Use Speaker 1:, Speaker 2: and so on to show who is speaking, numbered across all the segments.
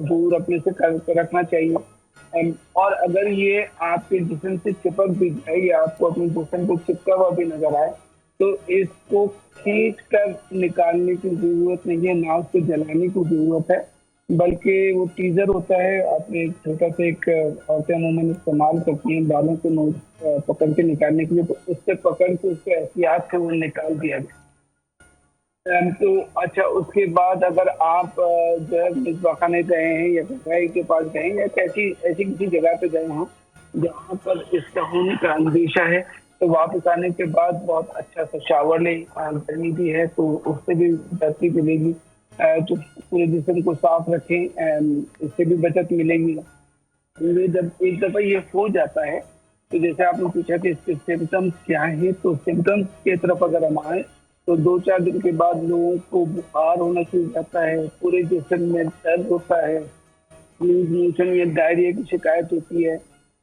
Speaker 1: دور اپنے سے رکھنا چاہیے. اور اگر یہ آپ کے جسم سے چپک بھی جائے یا آپ کو اپنے جسم کو چپکا ہوا بھی نظر آئے تو اس کو کھینچ کر نکالنے کی ضرورت نہیں ہے, نہ اس کو جلانے کی ضرورت ہے, بلکہ وہ ٹیزر ہوتا ہے. آپ نے ایک چھوٹا سا ایک عورتیں عموماً استعمال کرتی ہیں بالوں کو پکڑ کے نکالنے کے لیے, تو اس سے پکڑ کے اس کو احتیاط سے وہ نکال دیا گیا. تو اچھا, اس کے بعد اگر آپ جو ہے مصباح خانے گئے ہیں یا غذائی کے پاس گئے ہیں یا ایسی کسی جگہ پہ گئے ہیں جہاں پر اس کا ہونے کا اندیشہ ہے, تو واپس آنے کے بعد بہت اچھا سا شاور لیں. گرمی بھی ہے تو اس سے بھی بہتری ملے گی, تو پورے جسم کو صاف رکھیں, اس سے بھی بچت ملے گی. جب ایک دفعہ یہ ہو جاتا ہے تو جیسے آپ نے پوچھا کہ اس کے سمٹمس کیا ہیں, تو سمٹمس کی طرف اگر ہم آئیں تو 2-4 دن کے بعد لوگوں کو بخار ہونا شروع ہو جاتا ہے, پورے جسم میں درد ہوتا ہے, لوز موشن یا ڈائریا کی شکایت ہوتی ہے,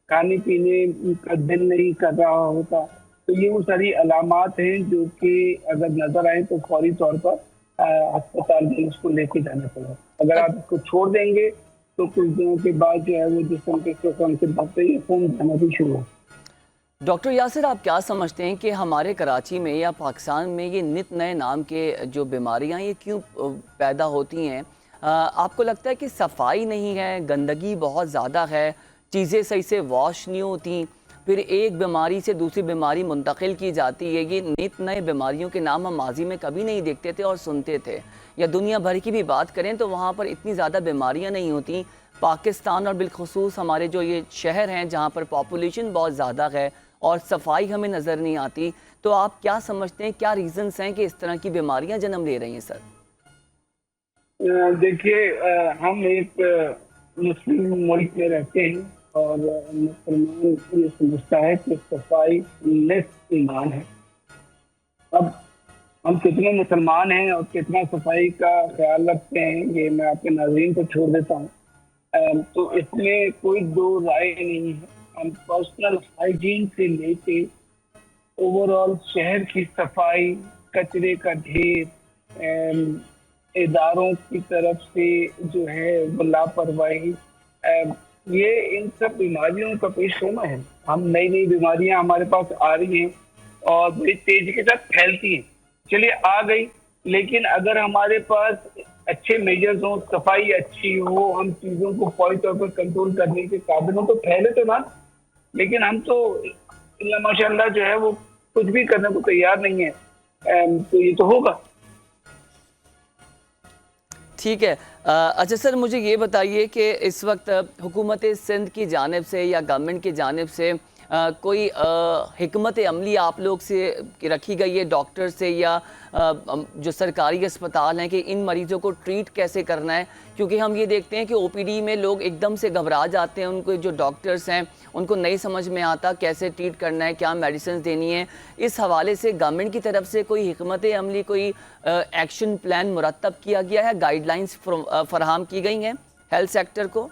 Speaker 1: کھانے پینے کا دل نہیں کر رہا ہوتا. تو یہ وہ ساری علامات ہیں جو کہ اگر نظر آئیں تو فوری طور پر ہسپتال میں اس کو لے کے جانا پڑے. اگر آپ اس کو چھوڑ دیں گے تو کچھ دنوں کے بعد جو ہے وہ جسم کے سکم سے بھرتے ہی خون جانا بھی شروع ہو.
Speaker 2: ڈاکٹر یاسر, آپ کیا سمجھتے ہیں کہ ہمارے کراچی میں یا پاکستان میں یہ نت نئے نام کے جو بیماریاں یہ کیوں پیدا ہوتی ہیں؟ آپ کو لگتا ہے کہ صفائی نہیں ہے, گندگی بہت زیادہ ہے, چیزیں صحیح سے واش نہیں ہوتی, پھر ایک بیماری سے دوسری بیماری منتقل کی جاتی ہے؟ یہ نت نئے بیماریوں کے نام ہم ماضی میں کبھی نہیں دیکھتے تھے اور سنتے تھے, یا دنیا بھر کی بھی بات کریں تو وہاں پر اتنی زیادہ بیماریاں نہیں ہوتی. پاکستان اور بالخصوص ہمارے جو یہ شہر ہیں جہاں پر پاپولیشن بہت زیادہ ہے اور صفائی ہمیں نظر نہیں آتی, تو آپ کیا سمجھتے ہیں کیا ریزنز ہیں کہ اس طرح کی بیماریاں جنم لے رہی ہیں؟ سر
Speaker 1: دیکھیے, ہم ایک مسلم ملک میں رہتے ہیں اور مسلمان یہ سمجھتا ہے کہ صفائی نصف ایمان ہے. اب ہم کتنے مسلمان ہیں اور کتنا صفائی کا خیال رکھتے ہیں یہ میں آپ کے ناظرین کو چھوڑ دیتا ہوں. تو اس میں کوئی دو رائے نہیں ہے. ہم پرسنل ہائیجین سے لے کے اوور آل شہر کی صفائی, کچرے کا ڈھیر, اداروں کی طرف سے جو ہے وہ لاپرواہی, یہ ان سب بیماریوں کا پیش ہونا ہے. ہم نئی بیماریاں ہمارے پاس آ رہی ہیں اور بڑی تیزی کے ساتھ پھیلتی ہیں. چلیے آ گئی, لیکن اگر ہمارے پاس اچھے میجرز ہوں, صفائی اچھی ہو, ہم چیزوں کو فوری طور پر کنٹرول کرنے کے قابل ہوں تو پھیلے تو نہ. لیکن ہم تو ماشاء اللہ جو ہے وہ کچھ بھی کرنے کو تیار نہیں ہے, تو یہ تو ہوگا.
Speaker 2: ٹھیک ہے. اچھا سر, مجھے یہ بتائیے کہ اس وقت حکومت سندھ کی جانب سے یا گورنمنٹ کی جانب سے کوئی حکمت عملی آپ لوگ سے رکھی گئی ہے, ڈاکٹر سے یا جو سرکاری اسپتال ہیں, کہ ان مریضوں کو ٹریٹ کیسے کرنا ہے؟ کیونکہ ہم یہ دیکھتے ہیں کہ او پی ڈی میں لوگ ایک دم سے گھبرا جاتے ہیں, ان کو جو ڈاکٹرز ہیں ان کو نہیں سمجھ میں آتا کیسے ٹریٹ کرنا ہے, کیا میڈیسنز دینی ہے. اس حوالے سے گورنمنٹ کی طرف سے کوئی حکمت عملی, کوئی ایکشن پلان مرتب کیا گیا ہے, گائیڈ لائنز فراہم کی گئی ہیں ہیلتھ سیکٹر کو؟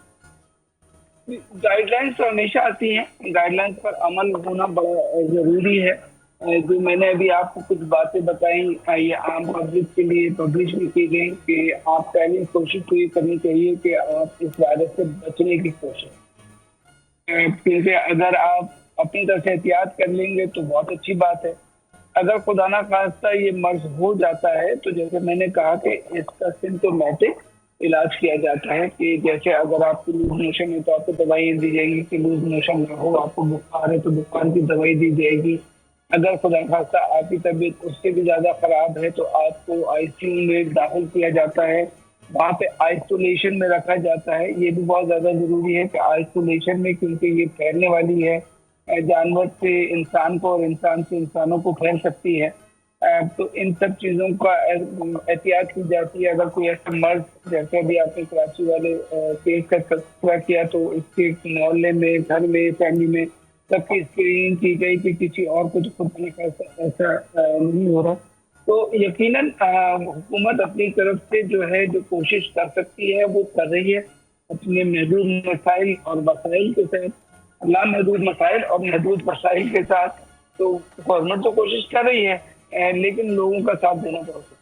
Speaker 1: گائیڈ لائنس تو ہمیشہ آتی ہیں, گائیڈ لائنس پر عمل ہونا بڑا ضروری ہے. جو میں نے ابھی آپ کو کچھ باتیں بتائیں یہ عام پبلک کے لیے پبلش بھی کی گئی کہ آپ پہلی کوشش تو یہ کرنی چاہیے کہ آپ اس وائرس سے بچنے کی کوشش, کیونکہ اگر آپ اپنی طرف سے احتیاط کر لیں گے تو بہت اچھی بات ہے. اگر خدا نہ خواستہ یہ مرض ہو جاتا ہے تو جیسے میں نے کہا کہ اس کا سمپٹومیٹک علاج کیا جاتا ہے, کہ جیسے اگر آپ کو لوز موشن ہے تو آپ کو دوائی دی جائے گی کہ لوز موشن نہ ہو, آپ کو بخار ہے تو بخار کی دوائی دی جائے گی. اگر خدا خواستہ آپ کی طبیعت اس سے بھی زیادہ خراب ہے تو آپ کو آئی سی یو میں داخل کیا جاتا ہے, وہاں پہ آئسولیشن میں رکھا جاتا ہے. یہ بھی بہت زیادہ ضروری ہے کہ آئسولیشن میں, کیونکہ یہ پھیلنے والی ہے, جانور سے انسان کو اور انسان سے انسانوں کو پھیل سکتی ہے. تو ان سب چیزوں کا احتیاط کی جاتی ہے. اگر کوئی ایسا مرض جیسے ابھی آپ نے کراچی والے کیس کا تذکرہ کیا تو اس کے محلے میں, گھر میں, فیملی میں سب کی اسکریننگ کی گئی کہ کسی اور کو خود ایسا نہیں ہو رہا. تو یقیناً حکومت اپنی طرف سے جو ہے جو کوشش کر سکتی ہے وہ کر رہی ہے اپنے محدود مسائل اور وسائل کے ساتھ, لامحدود مسائل اور محدود وسائل کے ساتھ. تو گورنمنٹ تو کوشش کر رہی ہے لیکن لوگوں کا ساتھ دینا پڑتا ہے.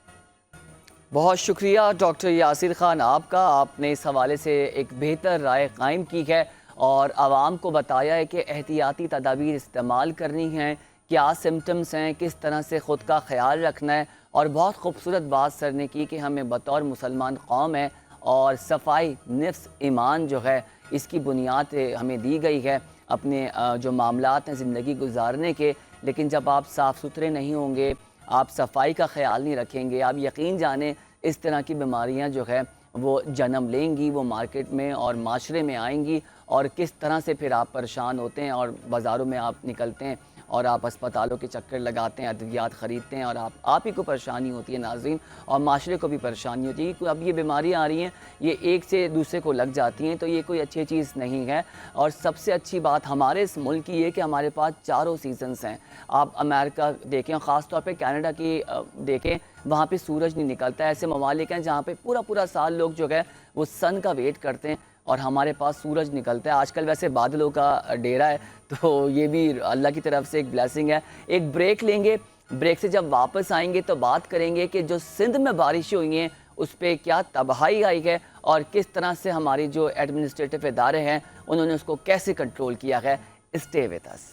Speaker 2: بہت شکریہ ڈاکٹر یاسر خان آپ کا، آپ نے اس حوالے سے ایک بہتر رائے قائم کی ہے اور عوام کو بتایا ہے کہ احتیاطی تدابیر استعمال کرنی ہیں، کیا سمٹمز ہیں، کس طرح سے خود کا خیال رکھنا ہے، اور بہت خوبصورت بات سر نے کی کہ ہمیں بطور مسلمان قوم ہے اور صفائی نفس ایمان جو ہے اس کی بنیاد ہمیں دی گئی ہے اپنے جو معاملات ہیں زندگی گزارنے کے، لیکن جب آپ صاف ستھرے نہیں ہوں گے، آپ صفائی کا خیال نہیں رکھیں گے، آپ یقین جانیں اس طرح کی بیماریاں جو ہے وہ جنم لیں گی، وہ مارکیٹ میں اور معاشرے میں آئیں گی، اور کس طرح سے پھر آپ پریشان ہوتے ہیں اور بازاروں میں آپ نکلتے ہیں اور آپ اسپتالوں کے چکر لگاتے ہیں، ادویات خریدتے ہیں، اور آپ ہی کو پریشانی ہوتی ہے ناظرین، اور معاشرے کو بھی پریشانی ہوتی ہے کہ اب یہ بیماریاں آ رہی ہیں، یہ ایک سے دوسرے کو لگ جاتی ہیں، تو یہ کوئی اچھی چیز نہیں ہے۔ اور سب سے اچھی بات ہمارے اس ملک کی یہ کہ ہمارے پاس چاروں سیزنز ہیں۔ آپ امریکہ دیکھیں، خاص طور پہ کینیڈا کی دیکھیں، وہاں پہ سورج نہیں نکلتا ہے۔ ایسے ممالک ہیں جہاں پہ پورا سال لوگ جو ہے وہ سن کا ویٹ کرتے ہیں، اور ہمارے پاس سورج نکلتا ہے۔ آج کل ویسے بادلوں کا ڈیرا ہے، تو یہ بھی اللہ کی طرف سے ایک بلیسنگ ہے۔ ایک بریک لیں گے، بریک سے جب واپس آئیں گے تو بات کریں گے کہ جو سندھ میں بارشیں ہوئی ہیں اس پہ کیا تباہی آئی ہے، اور کس طرح سے ہماری جو ایڈمنسٹریٹو ادارے ہیں انہوں نے اس کو کیسے کنٹرول کیا ہے۔ Stay with us.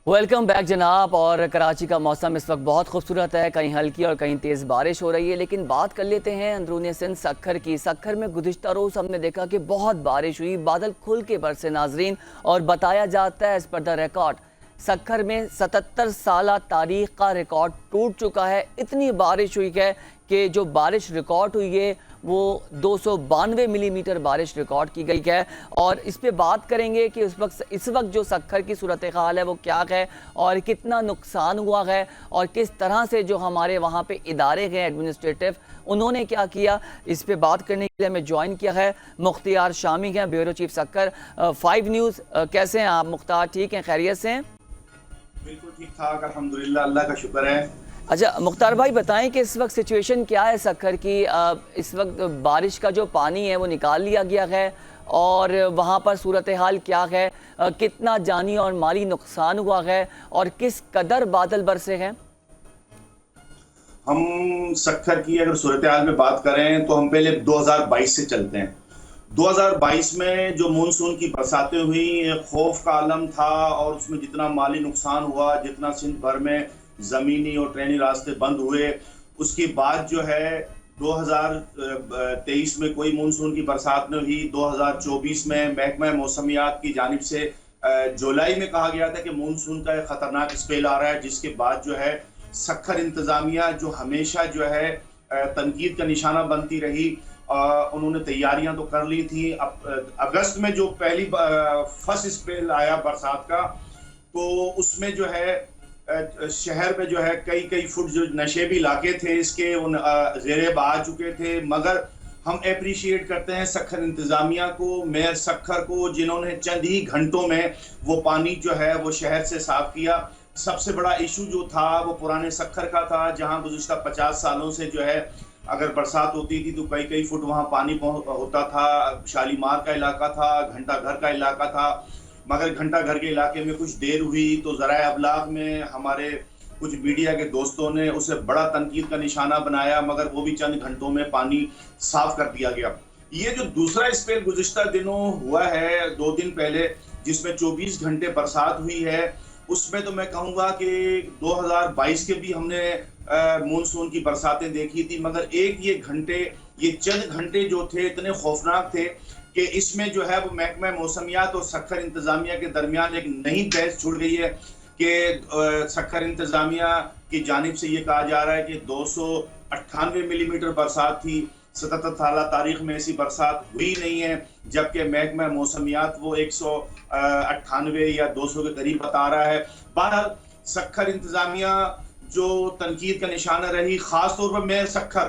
Speaker 2: Welcome back جناب۔ اور کراچی کا موسم اس وقت بہت خوبصورت ہے، کہیں ہلکی اور کہیں تیز بارش ہو رہی ہے، لیکن بات کر لیتے ہیں اندرون سندھ سکھر کی۔ سکھر میں گزشتہ روز ہم نے دیکھا کہ بہت بارش ہوئی، بادل کھل کے برسے ناظرین، اور بتایا جاتا ہے اس پر دا ریکارڈ سکھر میں 77 سالہ تاریخ کا ریکارڈ ٹوٹ چکا ہے۔ اتنی بارش ہوئی ہے کہ جو بارش ریکارڈ ہوئی ہے وہ 292 ملی میٹر بارش ریکارڈ کی گئی ہے، اور اس پہ بات کریں گے کہ اس وقت جو سکھر کی صورتحال ہے وہ کیا ہے، اور کتنا نقصان ہوا ہے، اور کس طرح سے جو ہمارے وہاں پہ ادارے ہیں ایڈمنسٹریٹو انہوں نے کیا کیا۔ اس پہ بات کرنے کے لیے ہمیں جوائن کیا ہے مختار شامی ہیں، بیورو چیف سکھر 5 نیوز۔ کیسے ہیں آپ مختار؟ ٹھیک ہیں، خیریت سے ہیں؟
Speaker 3: بالکل ٹھیک ٹھاک، الحمدللہ، اللہ کا شکر ہے۔
Speaker 2: اچھا مختار بھائی بتائیں کہ اس وقت سچویشن کیا ہے سکھر کی؟ اس وقت بارش کا جو پانی ہے وہ نکال لیا گیا ہے، اور وہاں پر صورتحال کیا ہے؟ کتنا جانی اور مالی نقصان ہوا ہے، اور کس قدر بادل برسے ہیں؟
Speaker 3: ہم سکھر کی اگر صورتحال میں بات کریں تو ہم پہلے 2022 سے چلتے ہیں۔ 2022 میں جو مونسون کی برساتیں ہوئی، خوف کا عالم تھا، اور اس میں جتنا مالی نقصان ہوا، جتنا سندھ بھر میں زمینی اور ٹرینی راستے بند ہوئے، اس کے بعد جو ہے 2023 میں کوئی مونسون کی برسات نہیں ہوئی۔ 2024 میں محکمہ موسمیات کی جانب سے جولائی میں کہا گیا تھا کہ مونسون کا ایک خطرناک اسپیل آ رہا ہے، جس کے بعد جو ہے سکھر انتظامیہ جو ہمیشہ جو ہے تنقید کا نشانہ بنتی رہی، انہوں نے تیاریاں تو کر لی تھی۔ اگست میں جو پہلی فرسٹ اسپیل آیا برسات کا، تو اس میں جو ہے شہر میں جو ہے کئی فٹ جو نشیبی علاقے تھے اس کے ان زیر آ چکے تھے، مگر ہم اپریشیٹ کرتے ہیں سکھر انتظامیہ کو، میئر سکھر کو، جنہوں نے چند ہی گھنٹوں میں وہ پانی جو ہے وہ شہر سے صاف کیا۔ سب سے بڑا ایشو جو تھا وہ پرانے سکھر کا تھا، جہاں گزشتہ 50 سالوں سے جو ہے اگر برسات ہوتی تھی تو کئی فٹ وہاں پانی ہوتا تھا۔ شالیمار کا علاقہ تھا، گھنٹہ گھر کا علاقہ تھا، مگر گھنٹہ گھر کے علاقے میں کچھ دیر ہوئی تو ذرائع ابلاغ میں ہمارے کچھ میڈیا کے دوستوں نے اسے بڑا تنقید کا نشانہ بنایا، مگر وہ بھی چند گھنٹوں میں پانی صاف کر دیا گیا۔ یہ جو دوسرا اسپیل گزشتہ دنوں ہوا ہے 2 دن پہلے، جس میں 24 گھنٹے برسات ہوئی ہے، اس میں تو میں کہوں گا کہ 2022 کے بھی ہم نے مونسون کی برساتیں دیکھی تھی، مگر یہ چند گھنٹے جو تھے اتنے خوفناک تھے کہ اس میں جو ہے وہ محکمہ موسمیات اور سکھر انتظامیہ کے درمیان ایک نئی بحث چھڑ گئی ہے کہ سکھر انتظامیہ کی جانب سے یہ کہا جا رہا ہے کہ 298 ملی میٹر برسات تھی، 77 سالہ تاریخ میں ایسی برسات ہوئی نہیں ہے، جبکہ محکمہ موسمیات وہ 198 یا 200 کے قریب بتا رہا ہے۔ بہرحال سکھر انتظامیہ جو تنقید کا نشانہ رہی، خاص طور پر میئر سکھر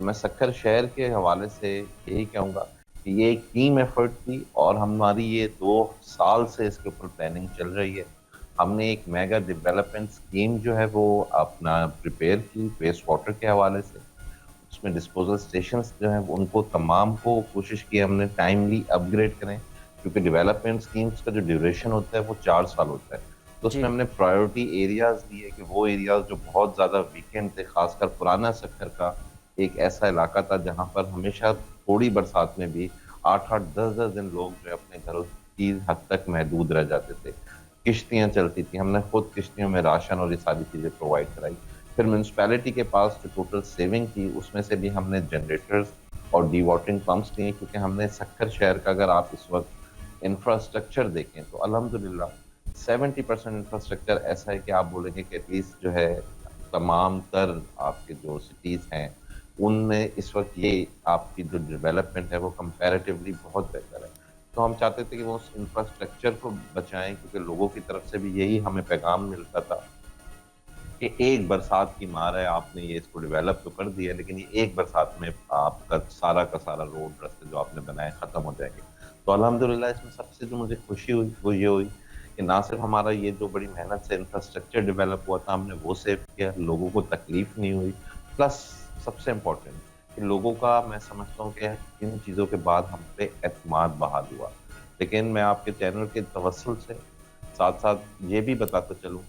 Speaker 4: میں سکھر شہر کے حوالے سے یہی کہوں گا کہ یہ ایک ٹیم ایفرٹ تھی اور ہماری یہ 2 سال سے اس کے اوپر پلاننگ چل رہی ہے. ہم نے ایک میگا ڈیولپمنٹ اسکیم جو ہے وہ اپنا پریپیئر کی ویسٹ واٹر کے حوالے سے. اس میں ڈسپوزل اسٹیشنز جو ہیں ان کو تمام کو کوشش کی ہم نے ٹائملی اپ گریڈ کریں, کیونکہ ڈیولپمنٹ اسکیمز کا جو ڈیوریشن ہوتا ہے وہ 4 سال ہوتا ہے. تو اس میں ہم نے پرائیورٹی ایریاز لیے کہ وہ ایریاز جو بہت زیادہ ویکینڈ تھے, خاص کر پرانا سکھر کا ایک ایسا علاقہ تھا جہاں پر ہمیشہ تھوڑی برسات میں بھی 8-8 10-10 دن لوگ جو اپنے گھروں کی حد تک محدود رہ جاتے تھے. کشتیاں چلتی تھیں, ہم نے خود کشتیوں میں راشن اور یہ ساری چیزیں پرووائڈ کرائی. پھر میونسپیلٹی کے پاس جو ٹوٹل سیونگ تھی اس میں سے بھی ہم نے جنریٹرز اور ڈی واٹرنگ پمپس لیے, کیونکہ ہم نے سکھر شہر کا اگر آپ اس وقت انفراسٹرکچر دیکھیں تو الحمدللہ 70% انفراسٹرکچر ایسا ہے کہ آپ بولیں گے کہ ایٹ لیسٹ جو ہے تمام تر آپ کے جو سٹیز ہیں ان میں اس وقت یہ آپ کی جو ڈیولپمنٹ ہے وہ کمپیریٹیولی بہت بہتر ہے. تو ہم چاہتے تھے کہ وہ اس انفراسٹرکچر کو بچائیں, کیونکہ لوگوں کی طرف سے بھی یہی ہمیں پیغام ملتا تھا کہ ایک برسات کی مار ہے, آپ نے یہ اس کو ڈیولپ تو کر دیا لیکن یہ ایک برسات میں آپ کا سارا روڈ رستے جو آپ نے بنائے ختم ہو جائیں گے. تو الحمدللہ اس میں سب سے جو مجھے خوشی ہوئی وہ یہ ہوئی کہ نہ صرف ہمارا یہ جو بڑی محنت سے انفراسٹرکچر ڈیولپ ہوا تھا ہم نے وہ سیو کیا, لوگوں کو تکلیف نہیں ہوئی, پلس سب سے امپورٹنٹ کہ لوگوں کا میں سمجھتا ہوں کہ ان چیزوں کے بعد ہم پہ اعتماد بحال ہوا. لیکن میں آپ کے چینل کے توسل سے ساتھ ساتھ یہ بھی بتاتا چلوں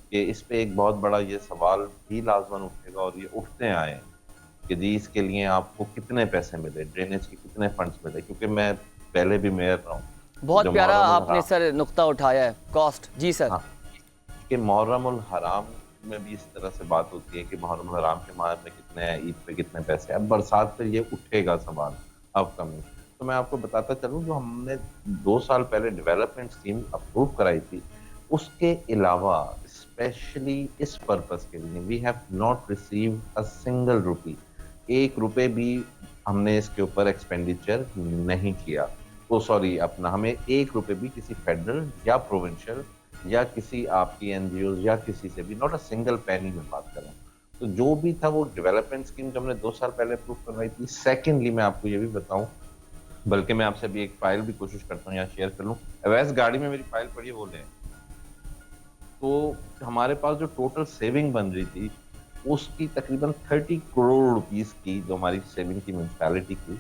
Speaker 4: کہ اس پہ ایک بہت بڑا یہ سوال بھی لازماً اٹھے گا, اور یہ اٹھتے آئے ہیں کہ جی اس کے لیے آپ کو کتنے پیسے ملے, ڈرینیج کے کتنے فنڈز ملے, کیونکہ میں پہلے بھی میئر رہا ہوں.
Speaker 2: بہت پیارا آپ نے سر نقطہ اٹھایا ہے, کاسٹ. جی سر.
Speaker 4: ہاں, کہ محرم الحرام میں بھی اس طرح سے بات ہوتی ہے کہ محرم الحرام کے ماہ میں کتنے ہیں, عید پہ کتنے پیسے. اب برسات پہ یہ اٹھے گا سوال اب کمی. تو میں آپ کو بتاتا چلوں جو ہم نے 2 سال پہلے ڈیولپمنٹ اسکیم اپروو کرائی تھی, اس کے علاوہ اسپیشلی اس پرپس کے لیے we have not receive a single rupee, 1 روپے بھی ہم نے اس کے اوپر ایکسپینڈیچر نہیں کیا. تو سوری اپنا ہمیں 1 روپے بھی کسی فیڈرل یا پروونشل یا کسی آپ کی این جی اوز یا کسی سے بھی, ناٹ اے سنگل پینی میں بات کر رہا ہوں. تو جو بھی تھا وہ ڈیولپمنٹ اسکیم جو ہم نے 2 سال پہلے اپروو کروائی تھی. سیکنڈلی میں آپ کو یہ بھی بتاؤں, بلکہ میں آپ سے بھی ایک فائل بھی کوشش کرتا ہوں یا شیئر کر لوں, اویس گاڑی میں میری فائل پڑی ہے وہ لیں. تو ہمارے پاس جو ٹوٹل سیونگ بن رہی تھی اس کی تقریباً 30 کروڑ روپیز کی جو ہماری سیونگ کی میونسپیلٹی کی,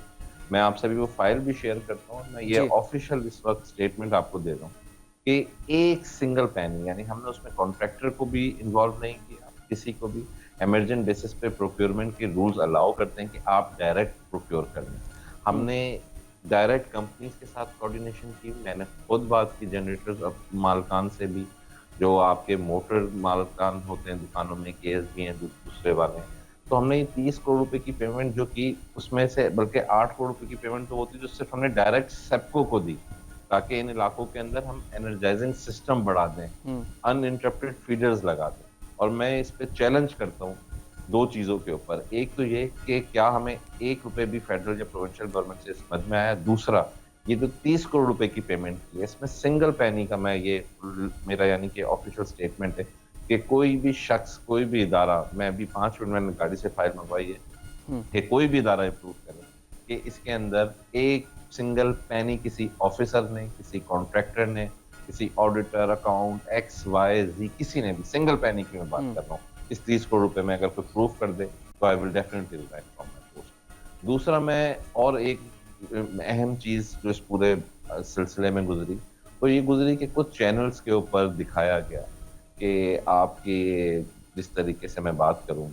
Speaker 4: میں آپ سے بھی وہ فائل بھی شیئر کرتا ہوں. میں یہ آفیشیل اس وقت اسٹیٹمنٹ آپ کو دے رہا ہوں کہ ایک سنگل پینی, یعنی ہم نے اس میں کانٹریکٹر کو بھی انوالو نہیں کیا, کسی کو بھی. ایمرجنٹ بیسس پہ پروکیورمنٹ کے رولز الاؤ کرتے ہیں کہ آپ ڈائریکٹ پروکیور کر لیں. ہم نے ڈائریکٹ کمپنیز کے ساتھ کوآرڈینیشن کی. میں نے خود بات کی جنریٹرز مالکان سے بھی, جو آپ کے موٹر مالکان ہوتے ہیں دکانوں میں, کے ایس بی ہیں دوسرے والے ہیں. تو ہم نے 30 کروڑ روپے کی پیمنٹ جو کی, اس میں سے بلکہ 8 کروڑ روپے کی پیمنٹ تو ہوتی جو صرف ہم نے ڈائریکٹ سیپکو کو دی, تاکہ ان علاقوں کے اندر ہم انرجائزنگ سسٹم بڑھا دیں, ان انٹرپٹیڈ فیڈرز لگا دیں. اور میں اس پہ چیلنج کرتا ہوں 2 چیزوں کے اوپر. ایک تو یہ کہ کیا ہمیں 1 روپے بھی فیڈرل یا پروونشل گورنمنٹ سے سمجھ میں آیا. دوسرا یہ جو 30 کروڑ روپے کی پیمنٹ کی ہے اس میں سنگل پینی کا, میں یہ میرا یعنی کہ آفیشیل سٹیٹمنٹ ہے کہ کوئی بھی شخص, کوئی بھی ادارہ, میں ابھی 5 منٹ میں گاڑی سے فائل منگوائی ہے کہ کوئی بھی ادارہ اپروو کرے کہ اس کے اندر ایک سنگل پینی کسی آفیسر نے, کسی کانٹریکٹر نے, کسی auditor, account X Y Z, کسی نے بھی سنگل پینی کی میں بات کر رہا ہوں, اس 30 کروڑ روپے میں اگر کوئی پروف کر دے تو I will definitely resign from my post. دوسرا میں اور ایک اہم چیز جو اس پورے سلسلے میں گزری وہ یہ گزری کہ کچھ چینلز کے اوپر دکھایا گیا کہ آپ کے جس طریقے سے میں بات کروں,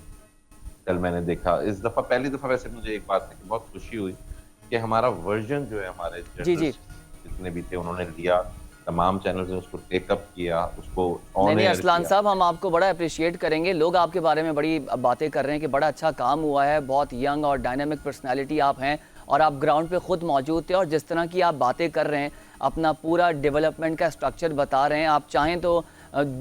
Speaker 4: کل میں نے دیکھا اس دفعہ پہلی دفعہ ویسے مجھے ایک بات ہے کہ بہت خوشی ہوئی کہ ہمارا ورژن جو ہے ہمارے جتنے بھی تھے انہوں نے لیا, تمام چینلز نے اس کو ٹیک اپ کیا, اس کو آن ایئر.
Speaker 2: اسلان صاحب ہم آپ کو بڑا اپریشیٹ کریں گے, لوگ آپ کے بارے میں بڑی باتیں کر رہے ہیں کہ بڑا اچھا کام ہوا ہے, بہت ینگ اور ڈائنامک پرسنالٹی آپ ہیں, اور آپ گراؤنڈ پہ خود موجود تھے, اور جس طرح کی آپ باتیں کر رہے ہیں, اپنا پورا ڈیولپمنٹ کا اسٹرکچر بتا رہے ہیں. آپ چاہیں تو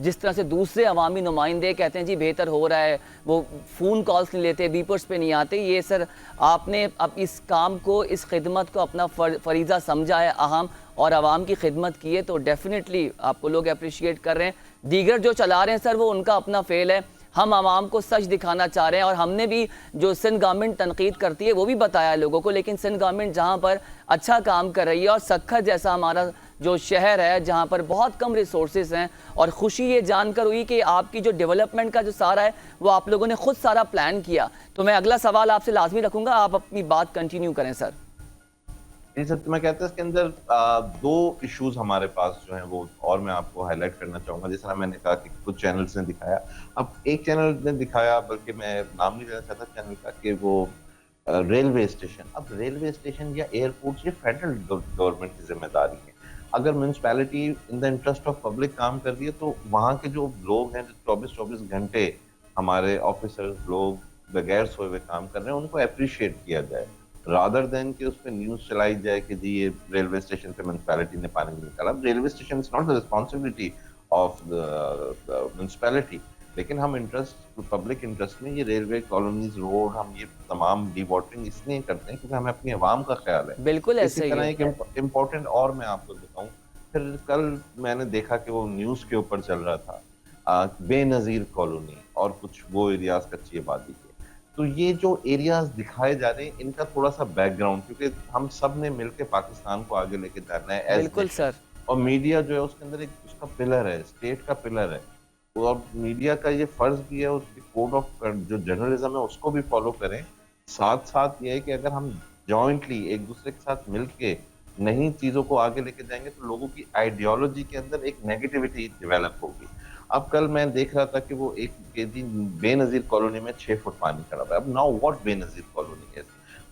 Speaker 2: جس طرح سے دوسرے عوامی نمائندے کہتے ہیں جی بہتر ہو رہا ہے, وہ فون کالز نہیں لیتے, بیپرز پہ نہیں آتے, یہ سر آپ نے اب اس کام کو, اس خدمت کو اپنا فریضہ سمجھا ہے اہم, اور عوام کی خدمت کی ہے, تو ڈیفینیٹلی آپ کو لوگ اپریشیٹ کر رہے ہیں. دیگر جو چلا رہے ہیں سر وہ ان کا اپنا فیل ہے, ہم عوام کو سچ دکھانا چاہ رہے ہیں، اور ہم نے بھی جو سندھ گورنمنٹ تنقید کرتی ہے وہ بھی بتایا لوگوں کو، لیکن سندھ گورنمنٹ جہاں پر اچھا کام کر رہی ہے، اور سکھر جیسا ہمارا جو شہر ہے جہاں پر بہت کم ریسورسز ہیں، اور خوشی یہ جان کر ہوئی کہ آپ کی جو ڈیولپمنٹ کا جو سارا ہے وہ آپ لوگوں نے خود سارا پلان کیا. تو میں اگلا سوال آپ سے لازمی رکھوں گا، آپ اپنی بات کنٹینیو کریں سر.
Speaker 4: جی سر، میں کہتا ہوں اس کے اندر دو ایشوز ہمارے پاس جو ہیں وہ اور میں آپ کو ہائی لائٹ کرنا چاہوں گا. جس طرح میں نے کہا کہ کچھ چینلز نے دکھایا، اب ایک چینل نے دکھایا، بلکہ میں نام نہیں لینا چاہتا چینل کا، کہ وہ ریلوے اسٹیشن. اب ریلوے اسٹیشن یا ایئرپورٹ یہ فیڈرل گورنمنٹ کی ذمہ داری ہے. اگر municipality in the interest of public کام کر رہی ہے تو وہاں کے جو لوگ ہیں جو 24 گھنٹے ہمارے آفیسرز لوگ بغیر سوئے ہوئے کام کر رہے ہیں ان کو اپریشیٹ کیا جائے، رادر دین کہ اس پہ نیوز چلائی جائے کہ جی یہ ریلوے اسٹیشن پہ میونسپیلٹی نے پانی نہیں نکالا. Railway station is not the responsibility of the municipality, لیکن ہم انٹرسٹ پبلک انٹرسٹ میں یہ ریلوے کالونیز روڈ ہم یہ تمام ڈی واٹرنگ اس لیے کرتے ہیں کیونکہ ہمیں اپنی عوام کا خیال ہے.
Speaker 2: بالکل ایسے
Speaker 4: اسی
Speaker 2: ہی
Speaker 4: طرح
Speaker 2: ہے.
Speaker 4: ایک امپورٹنٹ اور میں آپ کو بتاؤں، پھر کل میں نے دیکھا کہ وہ نیوز کے اوپر چل رہا تھا بے نظیر کالونی اور کچھ وہ ایریاز کچی آبادی کے. تو یہ جو ایریاز دکھائے جا رہے ہیں ان کا تھوڑا سا بیک گراؤنڈ، کیونکہ ہم سب نے مل کے پاکستان کو آگے لے کے جانا ہے.
Speaker 2: بالکل سر.
Speaker 4: اور میڈیا جو ہے اس کے اندر ایک اس کا پلر ہے، اسٹیٹ کا پلر ہے، اور میڈیا کا یہ فرض بھی ہے اس کی کوڈ آف جو جرنلزم ہے اس کو بھی فالو کریں. ساتھ ساتھ یہ ہے کہ اگر ہم جوائنٹلی ایک دوسرے کے ساتھ مل کے نئی چیزوں کو آگے لے کے جائیں گے تو لوگوں کی آئیڈیالوجی کے اندر ایک نیگیٹیوٹی ڈیولپ ہوگی. اب کل میں دیکھ رہا تھا کہ وہ ایک بے نظیر کالونی میں 6 فٹ پانی کھڑا ہوا ہے. اب ناؤ واٹ بے نظیر کالونی ہے؟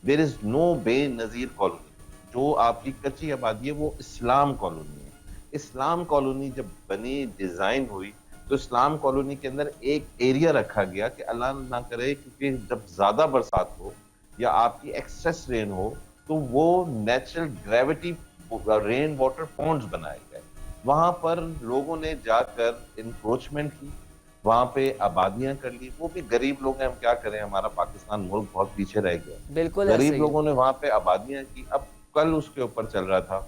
Speaker 4: دیر از نو بے نظیر کالونی. جو آپ کی کچی آبادی ہے وہ اسلام کالونی ہے. اسلام کالونی جب بنی ڈیزائن ہوئی تو اسلام کالونی کے اندر ایک ایریا رکھا گیا کہ اللہ نہ کرے کیونکہ جب زیادہ برسات ہو یا آپ کی ایکسیس رین ہو تو وہ natural gravity rain water ponds بنائے گئے. وہاں پر لوگوں نے جا کر انکروچمنٹ کی، وہاں پہ آبادیاں کر لی. وہ بھی غریب لوگ ہیں، ہم کیا کریں، ہمارا پاکستان ملک بہت پیچھے رہ گیا.
Speaker 2: بالکل
Speaker 4: غریب لوگوں نے وہاں پہ آبادیاں کی. اب کل اس کے اوپر چل رہا تھا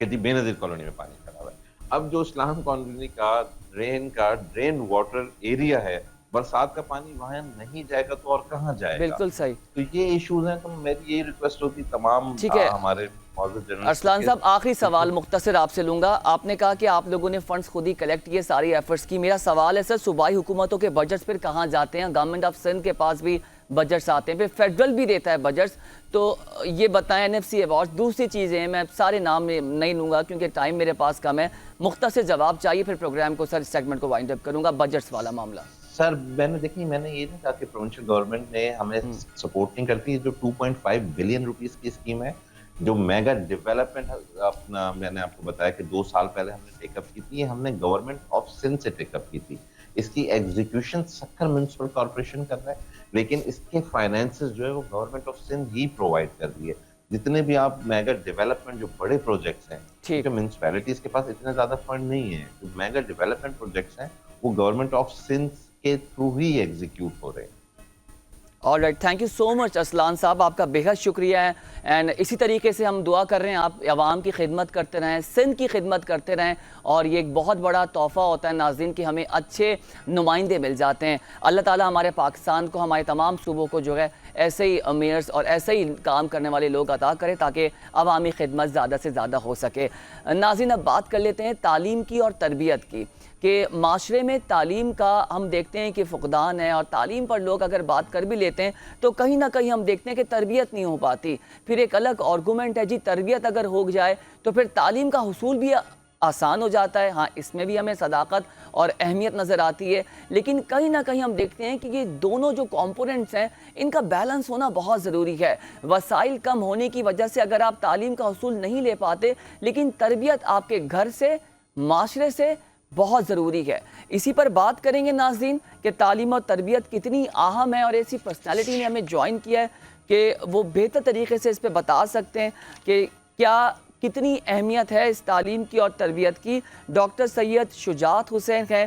Speaker 4: کہ جی بے نظیر کالونی میں پانی کھڑا ہوا ہے. اب جو اسلام کالونی کا ڈرین واٹر ایریا ہے، برسات کا پانی وہاں نہیں جائے گا تو اور کہاں جائے گا؟
Speaker 2: بالکل صحیح.
Speaker 4: تو یہ ایشوز ہیں. تو میری یہی ریکویسٹ ہوتی تمام ہمارے
Speaker 2: ارسلان صاحب آخری سوال مختصر آپ سے لوں گا. آپ نے کہا کہ آپ لوگوں نے فنڈز خود ہی کلیکٹ کیے، ساری ایفرٹس کی. میرا سوال ہے سر، صوبائی حکومتوں کے بجٹس پھر کہاں جاتے ہیں؟ گورنمنٹ آف سندھ کے پاس بھی بجٹس آتے ہیں، پھر فیڈرل بھی دیتا ہے بجٹس. تو یہ بتائیں NFC ایوارڈ. دوسری چیزیں میں سارے نام نہیں لوں گا کیونکہ ٹائم میرے پاس کم ہے، مختصر جواب چاہیے، پھر پروگرام کو سر اس سیگمنٹ کو وائنڈ اپ کروں گا. بجٹس والا معاملہ
Speaker 4: سر میں نے یہ نہیں کہا کہ پروونشل گورنمنٹ نے ہمیں سپورٹ نہیں کرتی. جو 2.5 بلین روپیز کی اسکیم ہے جو میگا ڈیولپمنٹ اپنا، میں نے آپ کو بتایا کہ 2 سال پہلے ہم نے ٹیک اپ کی تھی، ہم نے گورنمنٹ آف سندھ سے ٹیک اپ کی تھی. اس کی ایگزیکیوشن سکھر میونسپل کارپوریشن کر رہا ہے، لیکن اس کے فائنینسز جو ہے وہ government of Sindh he provide کر رہی ہے. جتنے بھی آپ میگا ڈیولپمنٹ جو بڑے پروجیکٹس ہیں، کیونکہ میونسپیلٹیز کے پاس اتنے زیادہ فنڈ نہیں ہیں، جو میگا ڈیولپمنٹ پروجیکٹس ہیں وہ گورنمنٹ آف سندھ کے تھرو ہی ایگزیکیوٹ ہو رہے ہیں.
Speaker 2: آلرائٹ، تھینک یو سو مچ ارسلان صاحب، آپ کا بہت شکریہ ہے. اینڈ اسی طریقے سے ہم دعا کر رہے ہیں آپ عوام کی خدمت کرتے رہیں، سندھ کی خدمت کرتے رہیں، اور یہ ایک بہت بڑا تحفہ ہوتا ہے ناظرین کہ ہمیں اچھے نمائندے مل جاتے ہیں. اللہ تعالیٰ ہمارے پاکستان کو، ہمارے تمام صوبوں کو جو ہے ایسے ہی میئرز اور ایسے ہی کام کرنے والے لوگ عطا کرے تاکہ عوامی خدمت زیادہ سے زیادہ ہو سکے. ناظرین اب بات کر لیتے ہیں تعلیم کی اور تربیت کی، کہ معاشرے میں تعلیم کا ہم دیکھتے ہیں کہ فقدان ہے، اور تعلیم پر لوگ اگر بات کر بھی لیتے ہیں تو کہیں نہ کہیں ہم دیکھتے ہیں کہ تربیت نہیں ہو پاتی. پھر ایک الگ آرگومنٹ ہے جی تربیت اگر ہو جائے تو پھر تعلیم کا حصول بھی آسان ہو جاتا ہے. ہاں اس میں بھی ہمیں صداقت اور اہمیت نظر آتی ہے، لیکن کہیں نہ کہیں ہم دیکھتے ہیں کہ یہ دونوں جو کمپوننٹس ہیں ان کا بیلنس ہونا بہت ضروری ہے. وسائل کم ہونے کی وجہ سے اگر آپ تعلیم کا حصول نہیں لے پاتے، لیکن تربیت آپ کے گھر سے، معاشرے سے بہت ضروری ہے. اسی پر بات کریں گے ناظرین کہ تعلیم اور تربیت کتنی اہم ہے، اور ایسی پرسنالٹی نے ہمیں جوائن کیا ہے کہ وہ بہتر طریقے سے اس پہ بتا سکتے ہیں کہ کیا کتنی اہمیت ہے اس تعلیم کی اور تربیت کی. ڈاکٹر سید شجاعت حسین ہیں،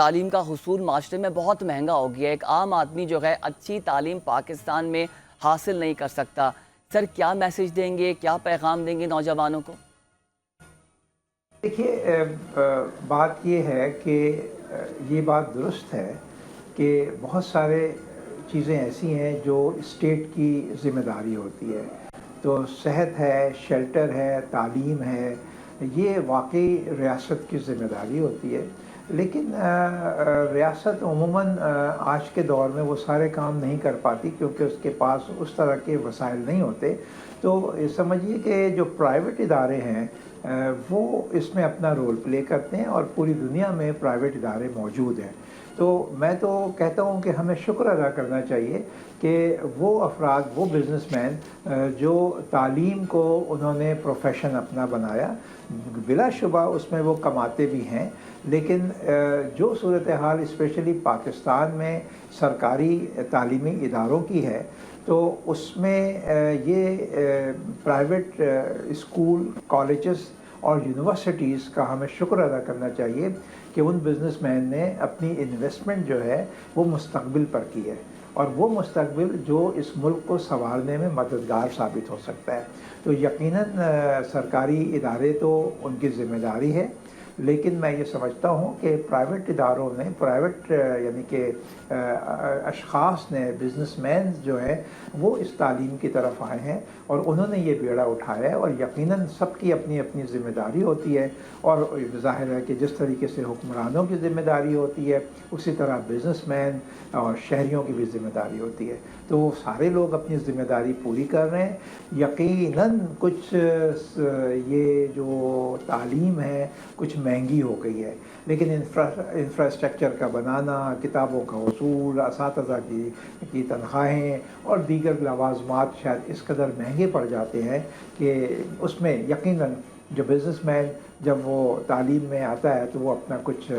Speaker 2: تعلیم کا حصول معاشرے میں بہت مہنگا ہو گیا ہے. ایک عام آدمی جو ہے اچھی تعلیم پاکستان میں حاصل نہیں کر سکتا. سر کیا میسیج دیں گے, کیا پیغام دیں گے نوجوانوں کو؟
Speaker 5: دیکھیے بات یہ ہے کہ یہ بات درست ہے کہ بہت سارے چیزیں ایسی ہیں جو اسٹیٹ کی ذمہ داری ہوتی ہے. تو صحت ہے, شیلٹر ہے, تعلیم ہے, یہ واقعی ریاست کی ذمہ داری ہوتی ہے. لیکن ریاست عموماً آج کے دور میں وہ سارے کام نہیں کر پاتی کیونکہ اس کے پاس اس طرح کے وسائل نہیں ہوتے. تو سمجھیے کہ جو پرائیویٹ ادارے ہیں وہ اس میں اپنا رول پلے کرتے ہیں اور پوری دنیا میں پرائیویٹ ادارے موجود ہیں. تو میں تو کہتا ہوں کہ ہمیں شکر ادا کرنا چاہیے کہ وہ افراد, وہ بزنس مین جو تعلیم کو انہوں نے پروفیشن اپنا بنایا, بلا شبہ اس میں وہ کماتے بھی ہیں. لیکن جو صورتحال اسپیشلی پاکستان میں سرکاری تعلیمی اداروں کی ہے تو اس میں یہ پرائیویٹ اسکول, کالجز اور یونیورسٹیز کا ہمیں شکر ادا کرنا چاہیے کہ ان بزنس مین نے اپنی انویسٹمنٹ جو ہے وہ مستقبل پر کی ہے, اور وہ مستقبل جو اس ملک کو سنوارنے میں مددگار ثابت ہو سکتا ہے. تو یقیناً سرکاری ادارے تو ان کی ذمہ داری ہے, لیکن میں یہ سمجھتا ہوں کہ پرائیویٹ اداروں نے, پرائیویٹ یعنی کہ اشخاص نے, بزنس مین جو ہے وہ اس تعلیم کی طرف آئے ہیں اور انہوں نے یہ بیڑا اٹھایا ہے. اور یقیناً سب کی اپنی اپنی ذمہ داری ہوتی ہے, اور ظاہر ہے کہ جس طریقے سے حکمرانوں کی ذمہ داری ہوتی ہے اسی طرح بزنس مین اور شہریوں کی بھی ذمہ داری ہوتی ہے. تو وہ سارے لوگ اپنی ذمہ داری پوری کر رہے ہیں. یقیناً کچھ یہ جو تعلیم ہے کچھ مہنگی ہو گئی ہے, لیکن انفراسٹرکچر کا بنانا, کتابوں کا حصول, اساتذہ کی تنخواہیں اور دیگر لوازمات شاید اس قدر مہنگے پڑ جاتے ہیں کہ اس میں یقیناً جو بزنس مین جب وہ تعلیم میں آتا ہے تو وہ اپنا کچھ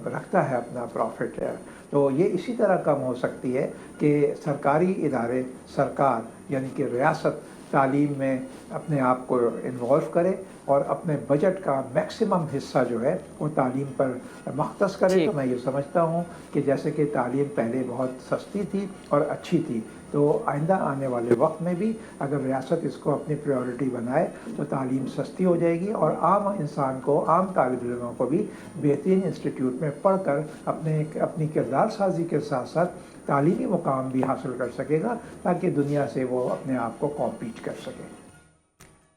Speaker 5: رکھتا ہے, اپنا پروفٹ ہے. تو یہ اسی طرح کم ہو سکتی ہے کہ سرکاری ادارے, سرکار یعنی کہ ریاست تعلیم میں اپنے آپ کو انوالو کرے اور اپنے بجٹ کا میکسیمم حصہ جو ہے وہ تعلیم پر مختص کرے. تو میں یہ سمجھتا ہوں کہ جیسے کہ تعلیم پہلے بہت سستی تھی اور اچھی تھی, تو آئندہ آنے والے وقت میں بھی اگر ریاست اس کو اپنی پریورٹی بنائے تو تعلیم سستی ہو جائے گی, اور عام انسان کو, عام طالب علموں کو بھی بہترین انسٹیٹیوٹ میں پڑھ کر اپنی کردار سازی کے ساتھ ساتھ تعلیمی مقام بھی حاصل کر سکے گا تاکہ دنیا سے وہ اپنے آپ کو کمپیٹ کر سکے.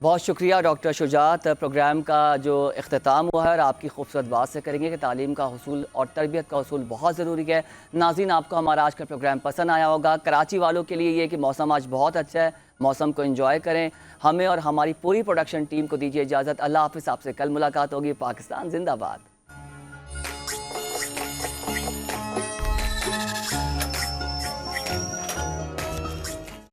Speaker 2: بہت شکریہ ڈاکٹر شجاعت. پروگرام کا جو اختتام ہوا ہے اور آپ کی خوبصورت بات سے کریں گے کہ تعلیم کا حصول اور تربیت کا حصول بہت ضروری ہے. ناظرین, آپ کو ہمارا آج کا پروگرام پسند آیا ہوگا. کراچی والوں کے لیے یہ کہ موسم آج بہت اچھا ہے, موسم کو انجوائے کریں. ہمیں اور ہماری پوری پروڈکشن ٹیم کو دیجیے اجازت. اللہ حافظ. آپ سے کل ملاقات ہوگی. پاکستان زندہ باد.